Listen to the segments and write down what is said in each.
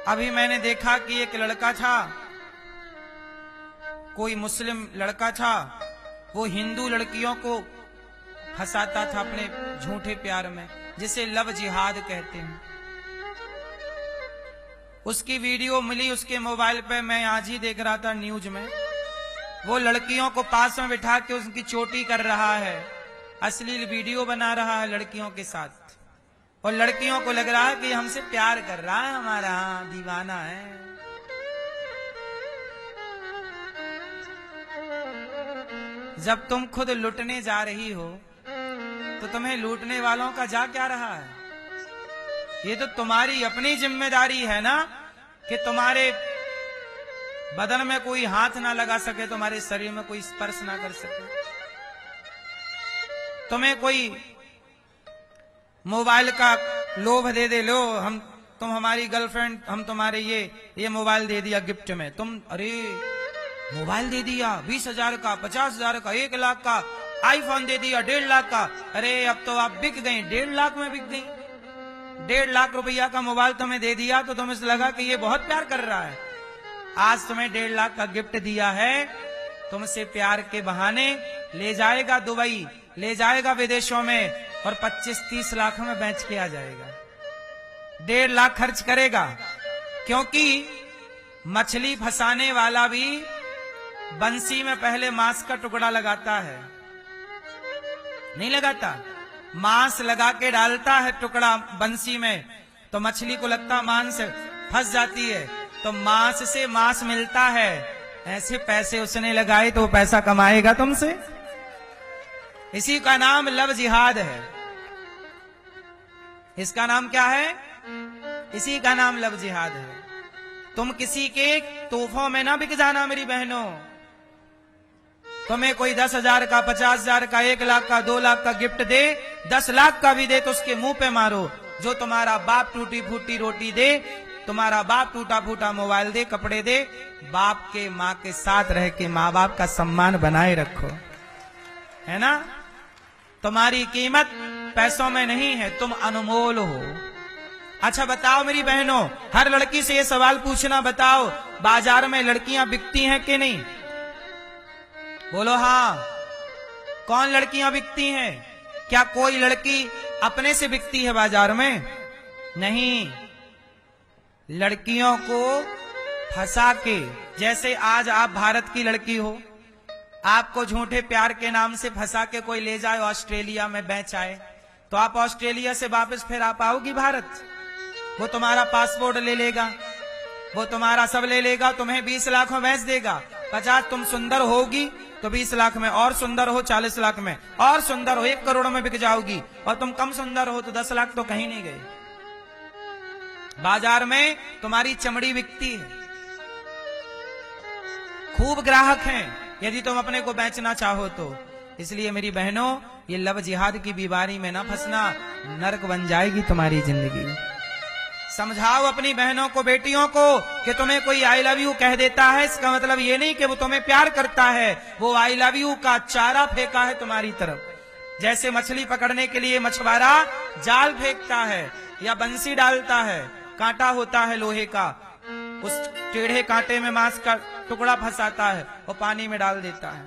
अभी मैंने देखा कि एक लड़का था, कोई मुस्लिम लड़का था, वो हिंदू लड़कियों को फंसाता था अपने झूठे प्यार में, जिसे लव जिहाद कहते हैं। उसकी वीडियो मिली उसके मोबाइल पे, मैं आज ही देख रहा था न्यूज में। वो लड़कियों को पास में बिठा के उनकी चोटी कर रहा है, अश्लील वीडियो बना रहा है लड़कियों के साथ, और लड़कियों को लग रहा है कि हमसे प्यार कर रहा है, हमारा दीवाना है। जब तुम खुद लुटने जा रही हो तो तुम्हें लूटने वालों का जा क्या रहा है? ये तो तुम्हारी अपनी जिम्मेदारी है ना कि तुम्हारे बदन में कोई हाथ ना लगा सके, तुम्हारे शरीर में कोई स्पर्श ना कर सके। तुम्हें कोई मोबाइल का लोभ दे दे, लो तुम हमारी गर्लफ्रेंड, हम तुम्हारे ये मोबाइल दे दिया गिफ्ट में, तुम अरे मोबाइल दे दिया 20,000 का, 50,000 का, 1 लाख का, आईफोन दे दिया 1.5 लाख का। अरे अब तो आप बिक गई, 1.5 लाख में बिक गई। 1.5 लाख रुपया का मोबाइल तुम्हें दे दिया तो तुम्हें लगा कि ये बहुत प्यार कर रहा है। आज तुम्हें 1.5 लाख का गिफ्ट दिया है, तुमसे प्यार के बहाने ले जाएगा दुबई, ले जाएगा विदेशों में, और 25-30 लाख में बेच के आ जाएगा। 1.5 लाख खर्च करेगा, क्योंकि मछली फंसाने वाला भी बंसी में पहले मांस का टुकड़ा लगाता है, नहीं लगाता? मांस लगा के डालता है टुकड़ा बंसी में, तो मछली को लगता मांस फंस जाती है, तो मांस से मांस मिलता है। ऐसे पैसे उसने लगाए तो वो पैसा कमाएगा तुमसे। इसी का नाम लव जिहाद है। इसका नाम क्या है? इसी का नाम लव जिहाद है। तुम किसी के तोहफों में ना बिक जाना मेरी बहनों। तुम्हें कोई 10,000 का, 50,000 का, 1 लाख का, 2 लाख का गिफ्ट दे, 10 लाख का भी दे तो उसके मुंह पे मारो। जो तुम्हारा बाप टूटी फूटी रोटी दे, तुम्हारा बाप टूटा फूटा मोबाइल दे, कपड़े दे, बाप के माँ के साथ रह के माँ बाप का सम्मान बनाए रखो, है ना? तुम्हारी कीमत पैसों में नहीं है, तुम अनमोल हो। अच्छा बताओ मेरी बहनों, हर लड़की से ये सवाल पूछना, बताओ बाजार में लड़कियां बिकती हैं कि नहीं? बोलो हाँ। कौन लड़कियां बिकती हैं? क्या कोई लड़की अपने से बिकती है बाजार में? नहीं। लड़कियों को फंसा के, जैसे आज आप भारत की लड़की हो, आपको झूठे प्यार के नाम से फंसा के कोई ले जाए ऑस्ट्रेलिया में बेच आए, तो आप ऑस्ट्रेलिया से वापस फिर आ पाओगी भारत? वो तुम्हारा पासपोर्ट ले लेगा, वो तुम्हारा सब ले लेगा, तुम्हें 20 लाख में बेच देगा। 50 तुम सुंदर होगी तो 20 लाख में, और सुंदर हो 40 लाख में, और सुंदर हो 1 करोड़ में बिक जाओगी, और तुम कम सुंदर हो तो 10 लाख तो कहीं नहीं गए। बाजार में तुम्हारी चमड़ी बिकती है। खूब ग्राहक हैं यदि तुम अपने को बेचना चाहो तो। इसलिए मेरी बहनों, ये लव जिहाद की बीमारी में ना फंसना, नरक बन जाएगी तुम्हारी जिंदगी। समझाओ अपनी बहनों को, बेटियों को, कि तुम्हें कोई आई लव यू कह देता है, इसका मतलब ये नहीं कि वो तुम्हें प्यार करता है। वो आई लव यू का चारा फेंका है तुम्हारी तरफ। जैसे मछली पकड़ने के लिए मछुआरा जाल फेंकता है या बंसी डालता है, कांटा होता है लोहे का, उस टेढ़े कांटे में मांस का टुकड़ा फंसाता है, वो पानी में डाल देता है।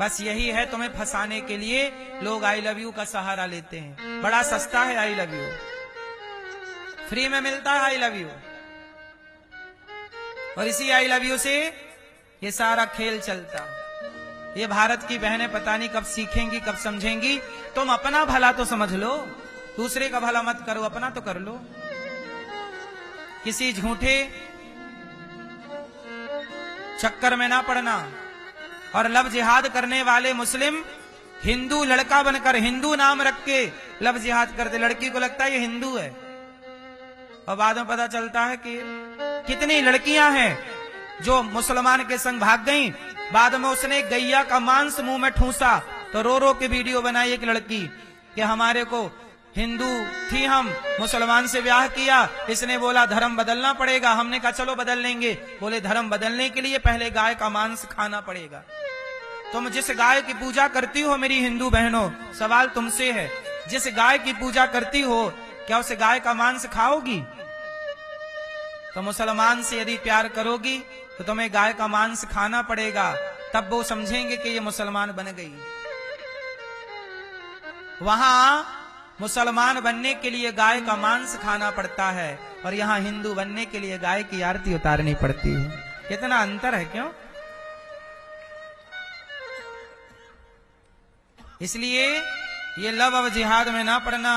बस यही है, तुम्हें फंसाने के लिए लोग आई लव यू का सहारा लेते हैं। बड़ा सस्ता है आई लव यू, फ्री में मिलता है आई लव यू, और इसी आई लव यू से ये सारा खेल चलता है। ये भारत की बहनें पता नहीं कब सीखेंगी, कब समझेंगी। तुम अपना भला तो समझ लो, दूसरे का भला मत करो, अपना तो कर लो। किसी झूठे चक्कर में ना पड़ना। और लव जिहाद करने वाले मुस्लिम हिंदू लड़का बनकर, हिंदू नाम रख के लव जिहाद करते, लड़की को लगता है ये हिंदू है, और बाद में पता चलता है कि कितनी लड़कियां हैं जो मुसलमान के संग भाग गईं। बाद में उसने गैया का मांस मुंह में ठूसा तो रो रो के वीडियो बनाई एक लड़की कि हमारे को हिंदू थी, हम मुसलमान से ब्याह किया, इसने बोला धर्म बदलना पड़ेगा। हमने कहा चलो बदल लेंगे। बोले धर्म बदलने के लिए पहले गाय का मांस खाना पड़ेगा। तुम जिस गाय की पूजा करती हो मेरी हिंदू बहनों, सवाल तुमसे है, जिस गाय की पूजा करती हो क्या उस गाय का मांस खाओगी? तो मुसलमान से यदि प्यार करोगी तो तुम्हें गाय का मांस खाना पड़ेगा, तब वो समझेंगे कि ये मुसलमान बन गई। वहां मुसलमान बनने के लिए गाय का मांस खाना पड़ता है और यहाँ हिंदू बनने के लिए गाय की आरती उतारनी पड़ती है। कितना अंतर है, क्यों? इसलिए ये लव अब जिहाद में ना पड़ना।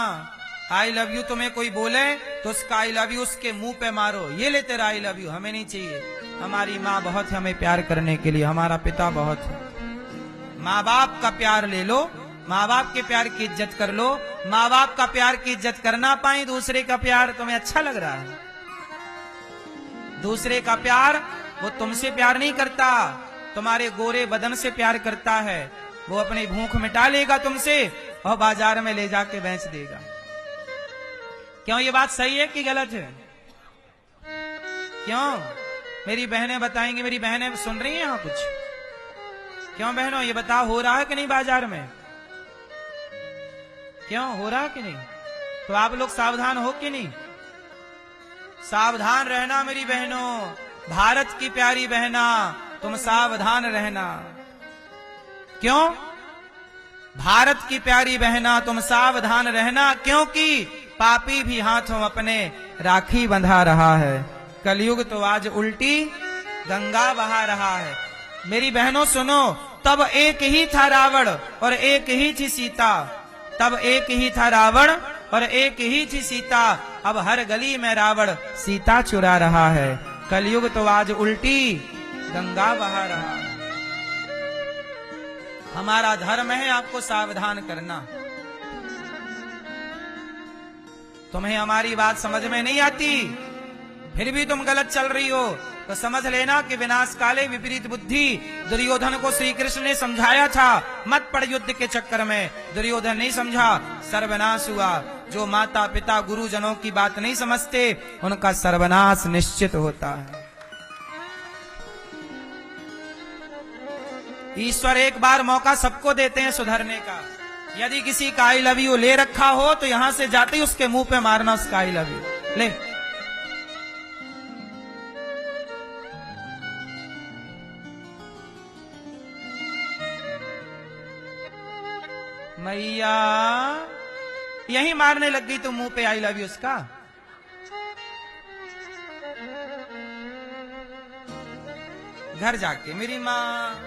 आई लव यू तुम्हें कोई बोले तो उसका आई लव यू उसके मुंह पे मारो, ये ले तेरा आई लव यू, हमें नहीं चाहिए। हमारी माँ बहुत है हमें प्यार करने के लिए, हमारा पिता बहुत है। माँ बाप का प्यार ले लो, माँ बाप के प्यार की इज्जत कर लो। माँ बाप का प्यार की इज्जत कर ना पाए, दूसरे का प्यार तुम्हें अच्छा लग रहा है। दूसरे का प्यार, वो तुमसे प्यार नहीं करता, तुम्हारे गोरे बदन से प्यार करता है। वो अपनी भूख मिटा लेगा तुमसे और बाजार में ले जाके बेच देगा। क्यों ये बात सही है कि गलत है? क्यों? मेरी बहनें बताएंगी, मेरी बहनें सुन रही हैं यहाँ कुछ? क्यों बहनों, ये बताओ हो रहा है कि नहीं बाजार में? क्यों हो रहा है कि नहीं? तो आप लोग सावधान हो कि नहीं? सावधान रहना मेरी बहनों, भारत की प्यारी बहना, तुम सावधान रहना। क्यों? भारत की प्यारी बहना तुम सावधान रहना, क्योंकि पापी भी हाथों अपने राखी बंधा रहा है। कलयुग तो आज उल्टी गंगा बहा रहा है। मेरी बहनों सुनो, तब एक ही था रावण और एक ही थी सीता। तब एक ही था रावण और एक ही थी सीता। अब हर गली में रावण सीता चुरा रहा है। कलयुग तो आज उल्टी गंगा बहा रहा है। हमारा धर्म है आपको सावधान करना। तुम्हें हमारी बात समझ में नहीं आती, फिर भी तुम गलत चल रही हो, तो समझ लेना कि विनाश काले विपरीत बुद्धि। दुर्योधन को श्री कृष्ण ने समझाया था, मत पड़ युद्ध के चक्कर में। दुर्योधन नहीं समझा, सर्वनाश हुआ। जो माता पिता गुरुजनों की बात नहीं समझते, उनका सर्वनाश निश्चित होता है। ईश्वर एक बार मौका सबको देते हैं सुधरने का। यदि किसी का आई लव यू ले रखा हो तो यहां से जाते ही उसके मुंह पे मारना उसका आई लव यू। ले मैया, यही मारने लग गई तो मुंह पे आई लव यू उसका। घर जाके मेरी माँ